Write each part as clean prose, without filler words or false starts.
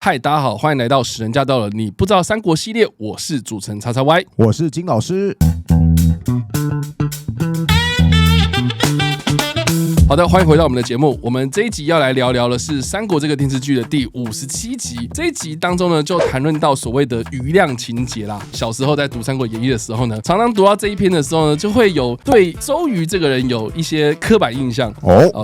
嗨，大家好，欢迎来到史人驾到了你不知道三国系列，我是主持人叉叉 Y， 我是金老师。好的，欢迎回到我们的节目。我们这一集要来聊聊的是《三国》这个电视剧的第57集。这一集当中呢，就谈论到所谓的余量情节啦。小时候在读《三国演义》的时候呢，常常读到这一篇的时候呢，就会有对周瑜这个人有一些刻板印象。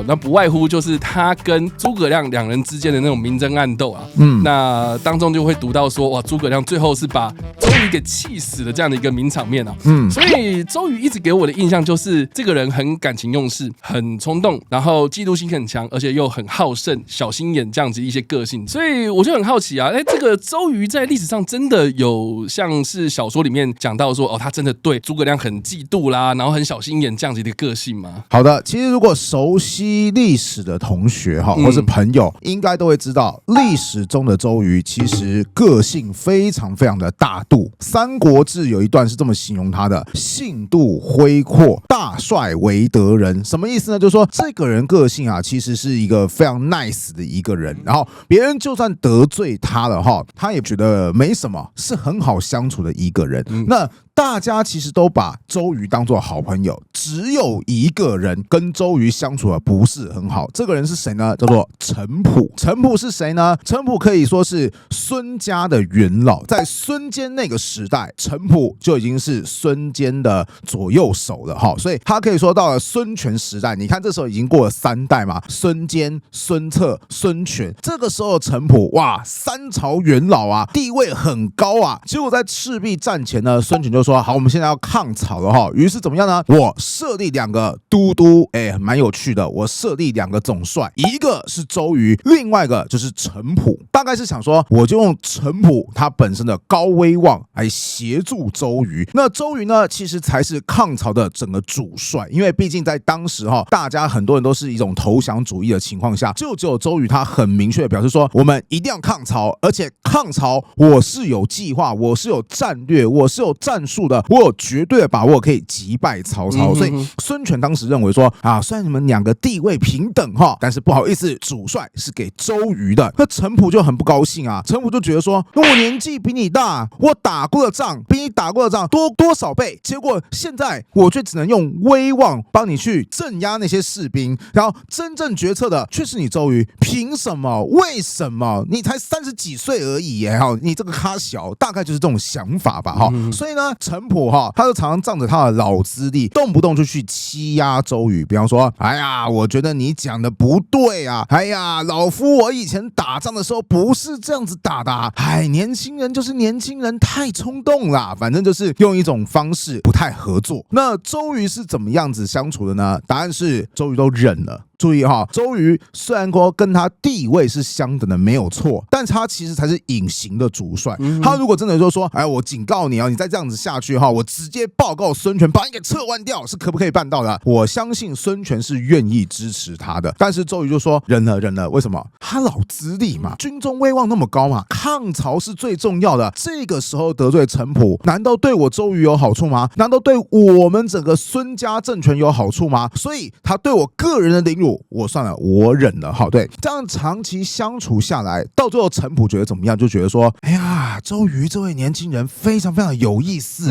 那不外乎就是他跟诸葛亮两人之间的那种明争暗斗啊。那当中就会读到说，哇，诸葛亮最后是把周瑜给气死的这样的一个名场面啊。所以周瑜一直给我的印象就是这个人很感情用事，很冲动。然后嫉妒心很强，而且又很好胜、小心眼这样子一些个性，所以我就很好奇啊，这个周瑜在历史上真的有像是小说里面讲到说，他真的对诸葛亮很嫉妒啦，然后很小心眼这样子的个性吗？好的，其实如果熟悉历史的同学或是朋友，应该都会知道，历史中的周瑜其实个性非常非常的大度。《三国志》有一段是这么形容他的：性度恢阔，大帅为得人。什么意思呢？就是说这个人个性啊，其实是一个非常 nice 的一个人，然后别人就算得罪他了他也觉得没什么，是很好相处的一个人。那大家其实都把周瑜当作好朋友，只有一个人跟周瑜相处的不是很好，这个人是谁呢？叫做陈普。陈普是谁呢？陈普可以说是孙家的元老，在孙坚那个时代，陈普就已经是孙坚的左右手了所以他可以说到了孙权时代，你看这时候已经过了3代嘛，孙坚、孙策、孙权，这个时候陈普哇，三朝元老啊，地位很高啊。结果在赤壁战前呢，孙权就说好，我们现在要抗曹了于是怎么样呢？我设立2个都督，蛮有趣的。我设立2个总帅，一个是周瑜，另外一个就是陈普。大概是想说，我就用陈普他本身的高威望来协助周瑜。那周瑜呢，其实才是抗曹的整个主帅，因为毕竟在当时大家很多人都是一种投降主义的情况下，就只有周瑜他很明确的表示说，我们一定要抗曹，而且抗曹我是有计划，我是有战略，我是有战术的，我有绝对的把握可以击败曹操。所以孙权当时认为说虽然你们2个地位平等但是不好意思，主帅是给周瑜的。那陈普就很不高兴啊，陈普就觉得说，我年纪比你大，我打过的仗比你打过的仗多少倍，结果现在我却只能用威望帮你去镇压那些士兵，然后真正决策的却是你周瑜，凭什么？为什么？你才30几岁而已耶，你这个咖小，大概就是这种想法吧所以呢，陈普他就常常仗着他的老资历，动不动就去欺压周瑜。比方说，哎呀，我觉得你讲的不对啊，哎呀，老夫我以前打仗的时候不是这样子打的年轻人就是年轻人，太冲动啦，反正就是用一种方式不太合作。那周瑜是怎么样子相处的呢？答案是周瑜都忍了。注意周瑜虽然说跟他地位是相等的没有错，但他其实才是隐形的主帅。他如果真的说我警告你你再这样子下去我直接报告孙权把你给撤换掉，是可不可以办到的？我相信孙权是愿意支持他的。但是周瑜就说忍了，为什么？他老资历嘛，军中威望那么高嘛，抗曹是最重要的。这个时候得罪陈普，难道对我周瑜有好处吗？难道对我们整个孙家政权有好处吗？所以他对我个人的凌辱，我算了，我忍了。对，这样长期相处下来，到最后陈普觉得怎么样？就觉得说，哎呀，周瑜这位年轻人非常非常有意思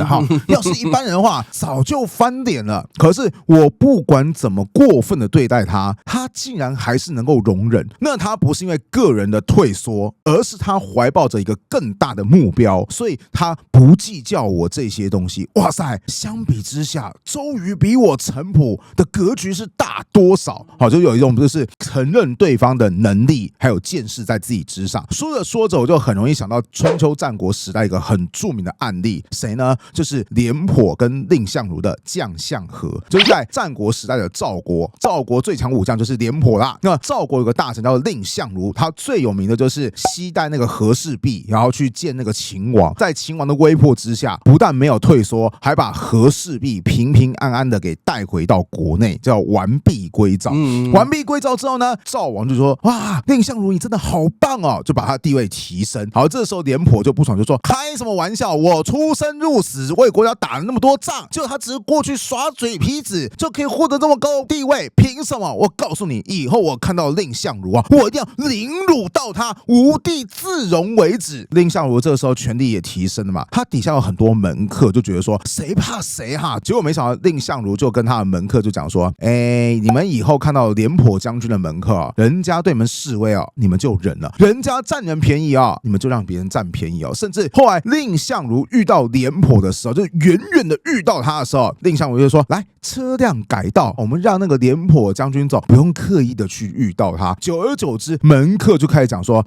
要是一般人的话，早就翻脸了。可是我不管怎么过分的对待他，他竟然还是能够容忍。那他不是因为个人的退缩，而是他怀抱着一个更大的目标，所以他不计较我这些东西。哇塞，相比之下，周瑜比我陈普的格局是大多少？就有一种就是承认对方的能力还有见识在自己之上。说着说着，我就很容易想到春秋战国时代一个很著名的案例，谁呢？就是廉颇跟蔺相如的将相和。就是在战国时代的赵国，赵国最强武将就是廉颇啦。那赵国有个大臣叫蔺相如，他最有名的就是携带那个和氏璧，然后去见那个秦王，在秦王的威迫之下，不但没有退缩，还把和氏璧平平安安的给带回到国内，叫完璧归赵。完璧归赵之后呢，赵王就说：“哇，蔺相如你真的好棒哦！”就把他地位提升。好，这时候廉颇就不爽，就说：“开什么玩笑？我出生入死，为国家打了那么多仗，就他只是过去耍嘴皮子，就可以获得这么高地位，凭什么？我告诉你，以后我看到蔺相如啊，我一定要凌辱到他无地自容为止。”蔺相如这个时候权力也提升了嘛，他底下有很多门客，就觉得说谁怕谁哈。结果没想到蔺相如就跟他的门客就讲说：“你们以后看到廉颇将军的门客啊，人家对你们示威啊，你们就忍了；人家占人便宜啊，你们就让别人占便宜哦。”甚至后来蔺相如遇到廉颇的时候，就远远的遇到他的时候，蔺相如就说：“来，车辆改道，我们让那个廉颇将军走，不用刻意的去遇到他。”久而久之，门客就开始讲说：“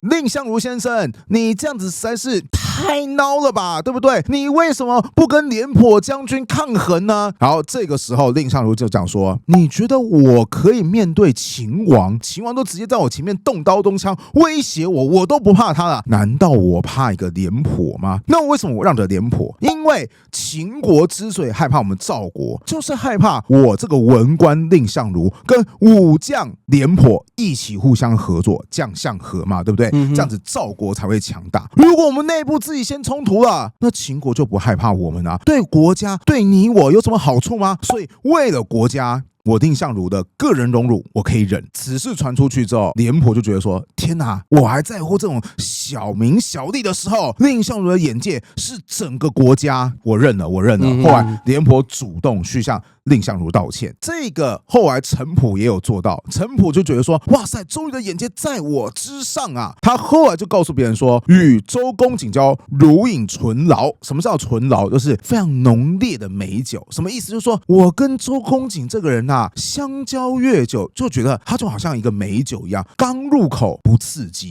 蔺相如先生，你这样子实在是太孬了吧，对不对？你为什么不跟廉颇将军抗衡呢？”然后这个时候，蔺相如就讲说：“你觉得我可以面对秦王？秦王都直接在我前面动刀动枪威胁我，我都不怕他了，难道我怕一个廉颇吗？那我为什么我让着廉颇？因为秦国之所以害怕我们赵国，就是害怕我这个文官蔺相如跟武将廉颇一起互相合作，将相和嘛，对不对？这样子赵国才会强大。如果我们内部自己先冲突了，那秦国就不害怕我们啊，对国家对你我有什么好处吗？所以为了国家，我蔺相如的个人荣辱我可以忍。”此事传出去之后，廉颇就觉得说：“天哪，我还在乎这种小民小利的时候，蔺相如的眼界是整个国家，我认了，我认了。”后来廉颇主动去向蔺相如道歉，这个后来陈普也有做到。陈普就觉得说：“哇塞，周瑜的眼界在我之上啊！”他后来就告诉别人说：“与周公瑾交，如饮醇醪。”什么叫醇醪？就是非常浓烈的美酒。什么意思？就是说我跟周公瑾这个人啊，相交越久，就觉得他就好像一个美酒一样，刚入口不刺激，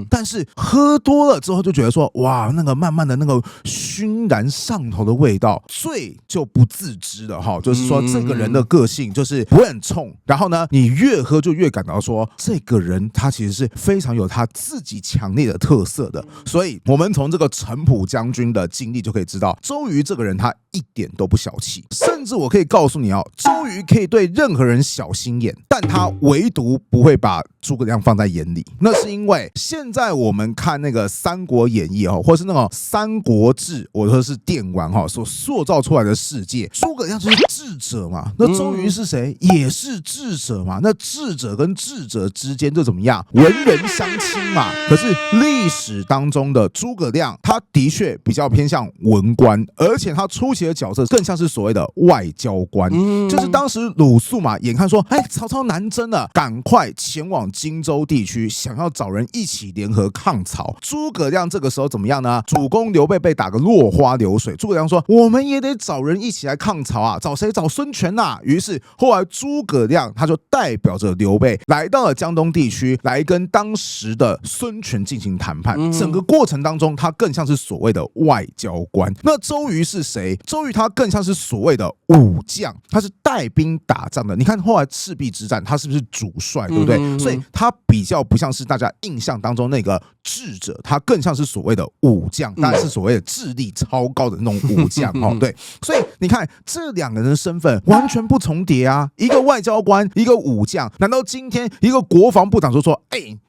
但是喝多了之后就觉得说，哇，那个慢慢的那个熏然上头的味道，醉就不自知了哈。就是说这个人的个性就是不会很冲，然后呢，你越喝就越感到说，这个人他其实是非常有他自己强烈的特色的。所以我们从这个陈普将军的经历就可以知道，周瑜这个人他一点都不小气，甚至我可以告诉你哦，周瑜可以对任何人小心眼，但他唯独不会把诸葛亮放在眼里。那是因为现在我们看那个《三国演义》或是那种《三国志》，我说是电玩所塑造出来的世界，诸葛亮就是智者嘛，那周瑜是谁？也是智者嘛。那智者跟智者之间就怎么样？文人相亲嘛。可是历史当中的诸葛亮，他的确比较偏向文官，而且他出席的角色更像是所谓的外交官，就是当时鲁肃嘛，眼看说，曹操南征了，赶快前往荆州地区，想要找人一起联合抗曹。诸葛亮这个时候怎么样呢？主公刘备被打个落花流水，诸葛亮说，我们也得找人一起来抗曹啊，找谁？找孙权啊。于是后来诸葛亮他就代表着刘备来到了江东地区，来跟当时的孙权进行谈判。整个过程当中，他更像是所谓的外交官。那周瑜是谁？周瑜他更像是所谓的武将，他是带兵打仗的。你看后来赤壁之战，他是不是主帅，对不对？所以他比较不像是大家印象当中那个智者，他更像是所谓的武将，当然是所谓的智力超高的那种武将对。所以你看这两个人的身份完全不重叠啊，一个外交官，一个武将。难道今天一个国防部长就说，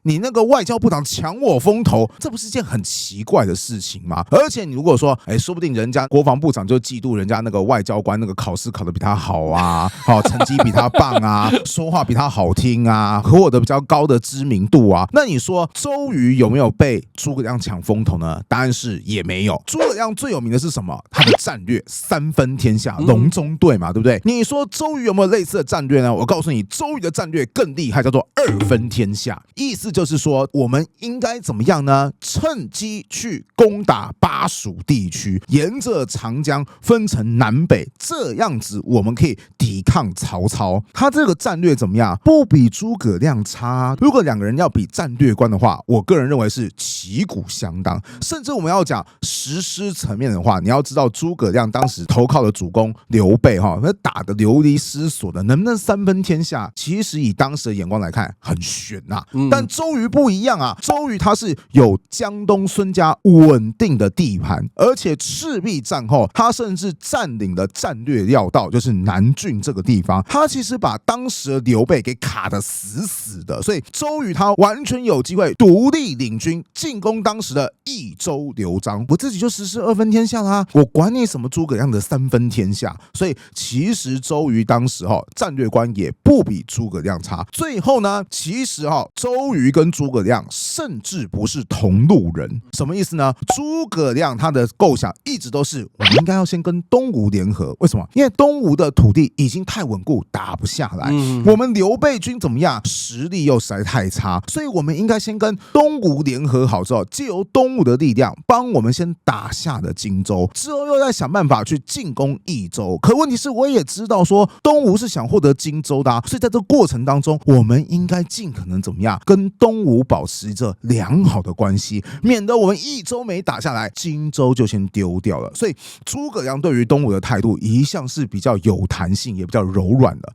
你那个外交部长抢我风头，这不是件很奇怪的事情吗？而且你如果说，说不定人家国防部长就嫉妒人家那个外交官那个考试考得比他好啊，成绩比他棒啊，说话比他好听啊，获得比较高的知名度啊。那你说周瑜有没有被诸葛亮抢风头呢？答案是也没有。诸葛亮最有名的是什么？他的战略三分天下，隆中对嘛，对不对？你说周瑜有没有类似的战略呢？我告诉你，周瑜的战略更厉害，叫做二分天下。意思就是说，我们应该怎么样呢？趁机去攻打巴蜀地区，沿着长江分成南北，这样子我们可以抵抗曹操。他这个战略怎么样？不比诸葛亮差。如果两个人要比战略观的话，我个人认为是齐旗鼓相当。甚至我们要讲实施层面的话，你要知道诸葛亮当时投靠的主公刘备打得流离失所的，能不能三分天下，其实以当时的眼光来看很悬啊。但周瑜不一样啊，周瑜他是有江东孙家稳定的地盘，而且赤壁战后他甚至占领了战略要道，就是南郡这个地方，他其实把当时的刘备给卡得死死的，所以周瑜他完全有机会独立领军进攻当时的益州刘璋，我自己就实施二分天下啦，我管你什么诸葛亮的三分天下。所以其实周瑜当时战略观也不比诸葛亮差。最后呢，其实周瑜跟诸葛亮甚至不是同路人，什么意思呢？诸葛亮他的构想一直都是我们应该要先跟东吴联合，为什么？因为东吴的土地已经太稳固，打不下来。我们刘备军怎么样？实力又实在太差，所以我们应该先跟东吴联合好之后，借由东吴的力量帮我们先打下了荆州，之后又再想办法去进攻益州。可问题是，我也知道说东吴是想获得荆州的所以在这个过程当中，我们应该尽可能怎么样跟东吴保持着良好的关系，免得我们益州没打下来，荆州就先丢掉了。所以诸葛亮对于东吴的态度一向是比较有弹性，也比较柔软的。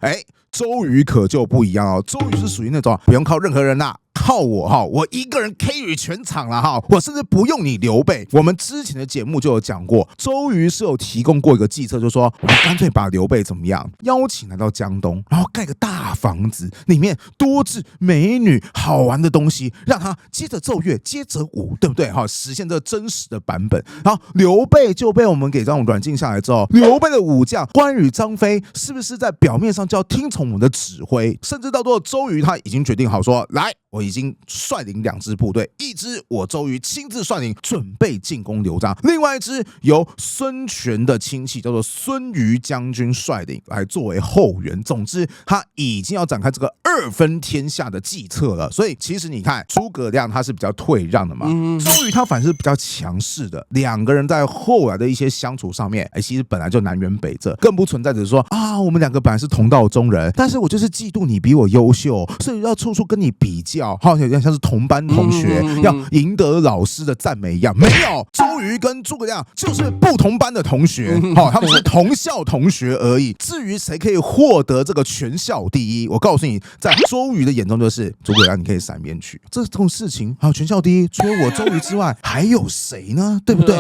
周瑜可就不一样哦，周瑜是属于那种不用靠任何人啦，靠我一个人 carry 全场了我甚至不用你刘备。我们之前的节目就有讲过，周瑜是有提供过一个计策，就是说我们干脆把刘备怎么样邀请来到江东，然后盖个大房子，里面多置美女好玩的东西，让他接着奏乐接着舞，对不对实现这真实的版本。然后刘备就被我们给这种软禁下来之后，刘备的武将关羽张飞是不是在表面上就要听从我们的指挥，甚至到最后周瑜他已经决定好说，来我已经率领2支部队，一支我周瑜亲自率领，准备进攻刘璋；另外一支由孙权的亲戚叫做孙瑜将军率领，来作为后援。总之，他已经要展开这个二分天下的计策了。所以，其实你看，诸葛亮他是比较退让的嘛，周瑜他反而是比较强势的。两个人在后来的一些相处上面，其实本来就南辕北辙，更不存在着说我们两个本来是同道中人，但是我就是嫉妒你比我优秀，所以要处处跟你比较。有点像是同班同学要赢得老师的赞美一样，没有，周瑜跟诸葛亮就是不同班的同学，他们是同校同学而已。至于谁可以获得这个全校第一，我告诉你，在周瑜的眼中就是诸葛亮，你可以闪边去。这种事情全校第一，除了我周瑜之外，还有谁呢？对不对？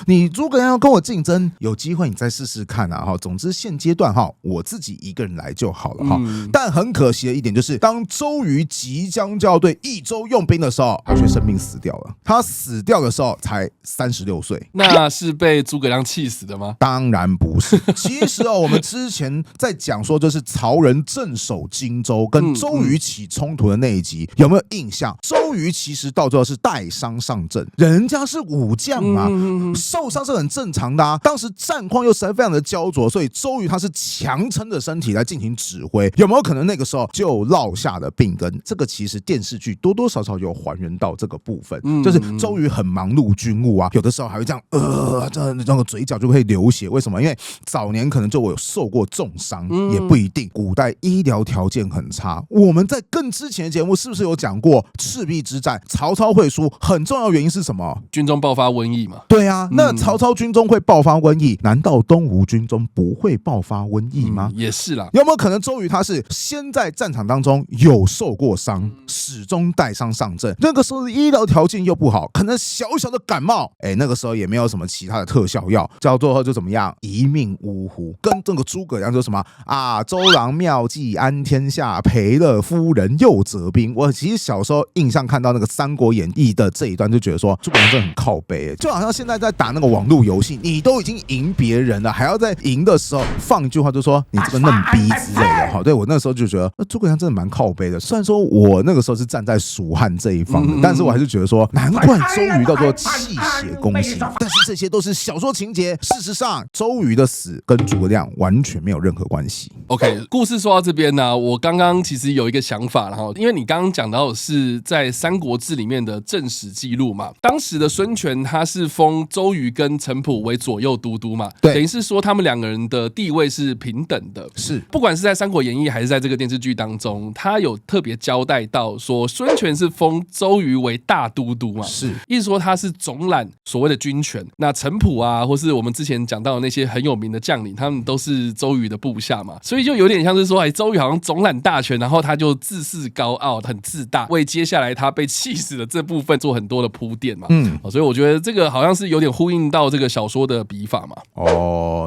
你诸葛亮要跟我竞争，有机会你再试试看啊！总之现阶段我自己一个人来就好了但很可惜的一点就是，当周瑜即将就要对益州用兵的时候，他却生病死掉了。他死掉的时候才36岁，那是被诸葛亮气死的吗？当然不是。其实我们之前在讲说，就是曹仁镇守荆州跟周瑜起冲突的那一集，有没有印象？周瑜其实到最后是带伤上阵，人家是武将嘛，受伤是很正常的当时战况又实在非常的焦灼，所以周瑜他是强撑着身体来进行指挥。有没有可能那个时候就落下了病根？这个其实电视剧多多少少有还原到这个部分，就是周瑜很忙碌军务有的时候还会这样这个嘴角就会流血。为什么？因为早年可能就有受过重伤，也不一定。古代医疗条件很差，我们在更之前的节目是不是有讲过赤壁之战曹操会输很重要的原因是什么？军中爆发瘟疫嘛。对啊，那曹操军中会爆发瘟疫，难道东吴军中不会爆发瘟疫吗？也是啦。有没有可能周瑜他是先在战场当中有受过伤，始终带伤上阵，那个时候的医疗条件又不好，可能小小的感冒那个时候也没有什么其他的特效药，叫做就怎么样一命呜呼。跟这个诸葛亮说什么周郎妙计安天下，赔了夫人又折兵。我其实小时候印象看到那个《三国演义》的这一段，就觉得说诸葛亮真的很靠北就好像现在在打那个网络游戏，你都已经赢别人了，还要在赢的时候放一句话，就说你这个嫩逼之类的对，我那时候就觉得诸葛亮真的蛮靠北的。虽然说我那个时候是站在蜀汉这一方的，但是我还是觉得说难怪周瑜叫做气血攻心。但是这些都是小说情节，事实上周瑜的死跟诸葛亮完全没有任何关系。 OK， 故事说到这边呢，我刚刚其实有一个想法啦，因为你刚刚讲到的是在《三国志》里面的正史记录嘛，当时的孙权他是封周瑜跟陈普为左右都督嘛，对，等于是说他们两个人的地位是平等的，是不管是在《三国演义》还是在这个电视剧当中，他有特别交代到说说孙权是封周瑜为大都督嘛，是意思说他是总揽所谓的军权。那陈普啊，或是我们之前讲到的那些很有名的将领，他们都是周瑜的部下嘛，所以就有点像是说，周瑜好像总揽大权，然后他就自视高傲，很自大，为接下来他被气死的这部分做很多的铺垫嘛。所以我觉得这个好像是有点呼应到这个小说的笔法嘛。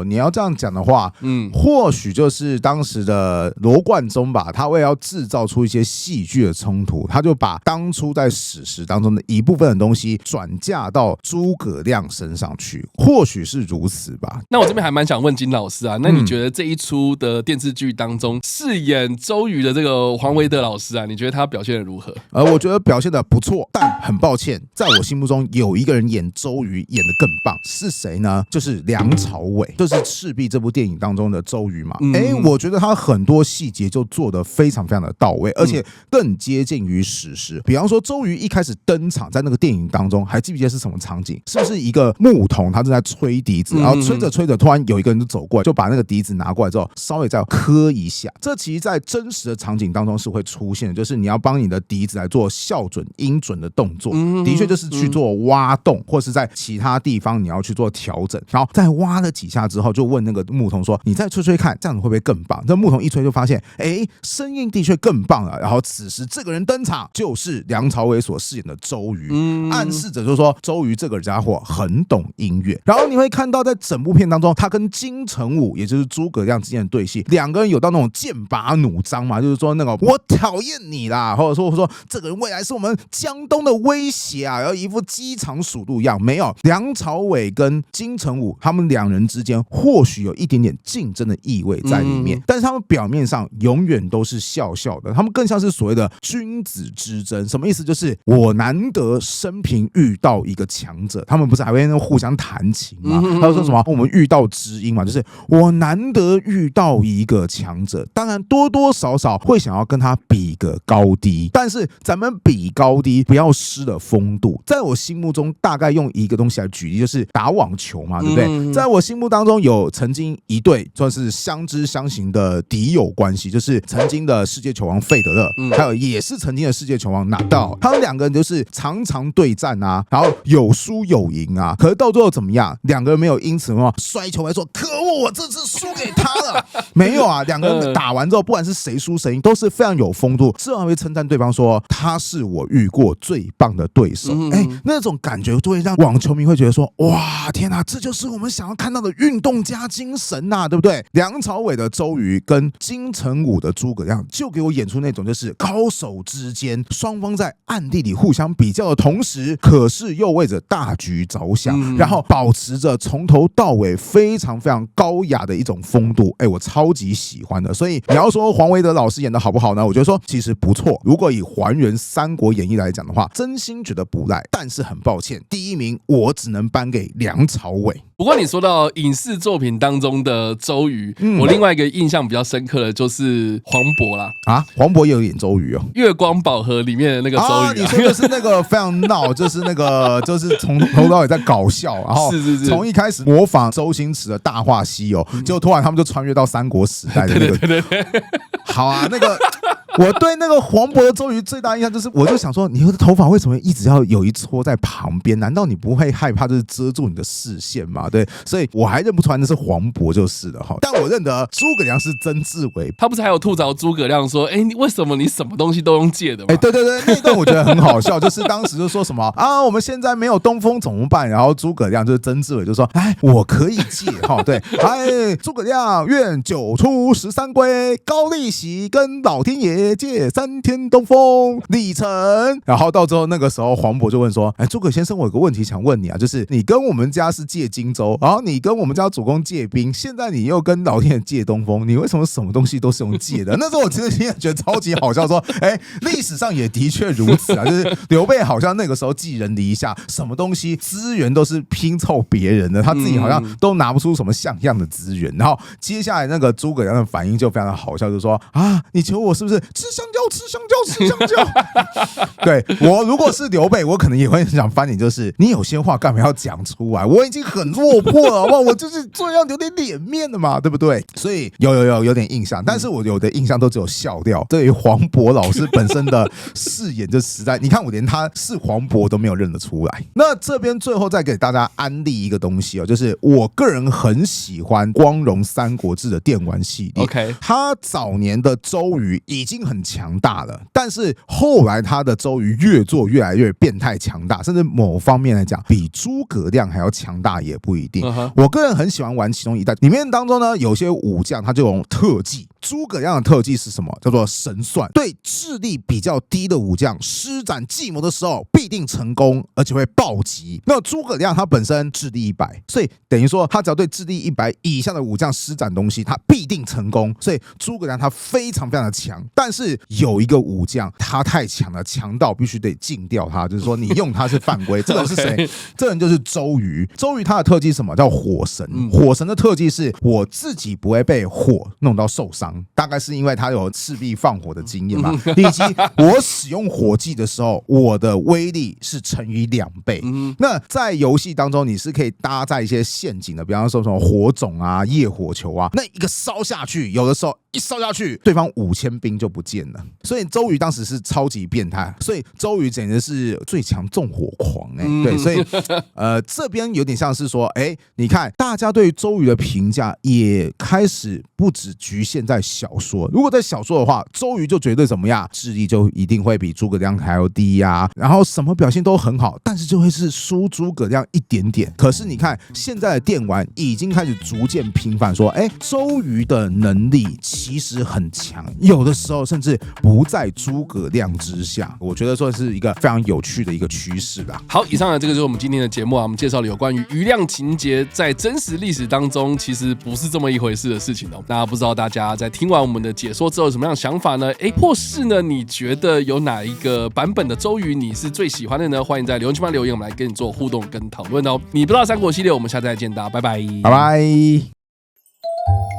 你要这样讲的话，或许就是当时的罗贯中吧，他为了要制造出一些戏剧的冲突，他就把当初在史实当中的一部分的东西转嫁到诸葛亮身上去，或许是如此吧。那我这边还蛮想问金老师啊，那你觉得这一出的电视剧当中饰演周瑜的这个黄维德老师啊，你觉得他表现的如何？我觉得表现的不错，但很抱歉，在我心目中有一个人演周瑜演得更棒，是谁呢？就是梁朝伟，就是赤壁这部电影当中的周瑜嘛。我觉得他很多细节就做得非常非常的到位，而且更接近于史实。比方说周瑜一开始登场在那个电影当中，还记不记得是什么场景？是不是一个牧童他正在吹笛子，然后吹着吹着，突然有一个人就走过来，就把那个笛子拿过来之后，稍微再磕一下。这其实在真实的场景当中是会出现的，就是你要帮你的笛子来做校准、音准的动作，的确就是去做挖洞，或是在其他地方你要去做调整，然后再挖了几下之后，就问那个牧童说：“你再吹吹看，这样子会不会更棒？”这牧童一吹就发现，声音的确更棒了。然后此时这个人登场，就是梁朝伟所饰演的周瑜，暗示着就是说周瑜这个家伙很懂音乐。然后你会看到在整部片当中，他跟金城武，也就是诸葛亮之间的对戏，两个人有到那种剑拔弩张嘛，就是说那个我讨厌你啦，或者说这个人未来是我们江东的威胁啊，然后一副机场属度一样。没有，梁朝伟跟金城武他们两人之间或许有一点点竞争的意味在里面，但是他们表面上永远都是笑笑的，他们更像是所谓的君子之争。什么意思？就是我难得生平遇到一个强者，他们不是还会互相弹琴吗？他说什么我们遇到知音嘛，就是我难得遇到一个强者，当然多多少少会想要跟他比个高低，但是咱们比高低不要失了风度。在我心目中，大概用一个东西来举例，就是打网球嘛，对不对？在我心目当中有曾经一对算是相知相行的敌友关系，就是曾经的世界球王费德勒，还有也是曾经的世界球王纳豆，他们两个人就是常常对战啊，然后有输有赢啊，可是到最后怎么样？两个人没有因此摔球来说可恶，我这次输给他了。没有啊，两个人打完之后，不管是谁输谁赢，都是非常有风度，至少会称赞对方说他是我遇过最棒的对手。那种感觉就会让网球迷会觉得说，哇，天哪，这就是我们想要看到的运动家精神呐，对不对？梁朝伟的周瑜跟金城武的诸葛亮，就给我演出那种就是高手之间双方在暗地里互相比较的同时，可是又为着大局着想，然后保持着从头到尾非常非常高雅的一种风度。我超级喜欢的。所以你要说黄维德老师演的好不好呢？我觉得说其实不错。如果以还原《三国演义》来讲的话，真心觉得不赖。但是很抱歉，第一名我只能颁给梁朝伟。不过你说到影视作品当中的周瑜，我另外一个印象比较深刻的就是黄渤啦。黄渤也有演周瑜哦，《月光宝盒》里面的那个周瑜你说的是那个非常闹，就是那个就是从头到尾在搞笑，然后从一开始模仿周星驰的《大话西游》，结果突然他们就穿越到三国时代的那个。对。好啊，那个我对那个黄渤的周瑜最大印象就是，我就想说，你的头发为什么一直要有一撮在旁边？难道你不会害怕就是遮住你的视线吗？对，所以我还认不出来那是黄渤就是了哈。但我认得诸葛亮是曾志伟，他不是还有吐槽诸葛亮说，你为什么你什么东西都用借的吗？对，那一段我觉得很好笑，就是当时就说什么我们现在没有东风怎么办？然后诸葛亮就是曾志伟就说，我可以借哈，对，诸葛亮愿9出13归，高利息跟老天爷借3天东风，李成。然后到之后那个时候黄渤就问说，诸葛先生，我有个问题想问你啊，就是你跟我们家是借荆州，然后你跟我们家主公借兵，现在你又跟老天爷借东风，你为什么什么东西都是用借的？那时候我其实也觉得超级好笑，说历史上也的确如此啊，就是刘备好像那个时候寄人篱下，什么东西资源都是拼凑别人的，他自己好像都拿不出什么像样的资源。然后接下来那个诸葛亮的反应就非常的好笑，就说你求我是不是吃香蕉，吃香蕉，吃香蕉。对，我如果是刘备，我可能也会很想翻你，就是你有些话干嘛要讲出来？我已经很落魄了，好不好？我就是这样有点脸面的嘛，对不对？所以有点印象，但是我有的印象都只有笑掉。对于黄渤老师本身的饰演，就实在，你看我连他是黄渤都没有认得出来。那这边最后再给大家安利一个东西哦，就是我个人很喜欢光荣三国志的电玩系列。OK， 他早年的周瑜已经很强大了，但是后来他的周瑜越做越来越变态强大，甚至某方面来讲比诸葛亮还要强大也不一定。我个人很喜欢玩其中一代，里面当中呢有些武将他就用特技。诸葛亮的特技是什么？叫做神算。对智力比较低的武将施展计谋的时候必定成功，而且会暴击。那诸葛亮他本身智力100，所以等于说他只要对智力100以下的武将施展东西，他必定成功。所以诸葛亮他非常非常的强。但是有一个武将他太强了，强到必须得禁掉他，就是说你用他是犯规。这个人是谁？这人就是周瑜。周瑜他的特技是什么？叫火神。火神的特技是我自己不会被火弄到受伤。大概是因为他有赤壁放火的经验嘛，以及我使用火技的时候，我的威力是乘以2倍。那在游戏当中，你是可以搭载一些陷阱的，比方说什么火种啊、夜火球啊，那一个烧下去，有的时候一烧下去，对方5000兵就不见了。所以周瑜当时是超级变态，所以周瑜简直是最强纵火狂对，所以这边有点像是说，你看大家对周瑜的评价也开始不只局限在小说。如果在小说的话，周瑜就绝对怎么样，智力就一定会比诸葛亮还要低呀，然后什么表现都很好，但是就会是输诸葛亮一点点。可是你看现在的电玩已经开始逐渐频繁说，周瑜的能力其实很强，有的时候甚至不在诸葛亮之下。我觉得说是一个非常有趣的一个趋势啦。好，以上呢这个就是我们今天的节目啊，我们介绍了有关于余量情节在真实历史当中其实不是这么一回事的事情哦。那不知道大家在听完我们的解说之后有什么样的想法呢？或是呢你觉得有哪一个版本的周瑜你是最喜欢的呢？欢迎在留言区留言，我们来跟你做互动跟讨论哦。你不知道三国系列，我们下次再见，大家拜拜，拜拜。